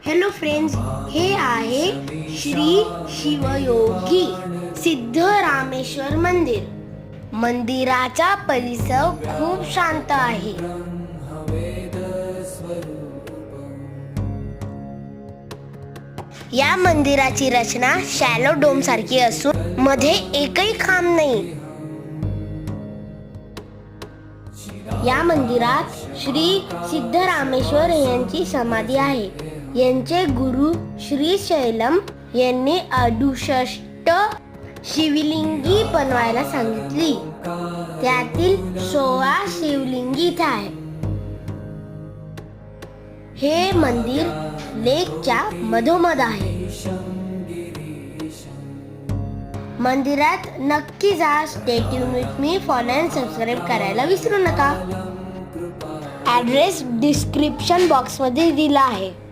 Hello friends, हे आहे श्री शिवयोगी सिद्धरामेश्वर मंदिर. मंदिराचा परिसर खूप शांत आहे. या मंदिराची रचना शॅलो डोम सारखी असून मध्ये एकही खांब नाही. या मंदिरात श्री सिद्धरामेश्वर यांची समाधी आहे. यांचे गुरु श्री शैलम यांनी 68 शिवलिंगी बनवायला सांगितली. त्यातील 16 शिवलिंगी इथे आहे. हे मंदिर लेकच्या मधोमध आहे. मंदिरात नक्की जा. Stay tune with me. Follow and subscribe करायला विसरू नका. ॲड्रेस डिस्क्रिप्शन बॉक्समध्ये दिला आहे.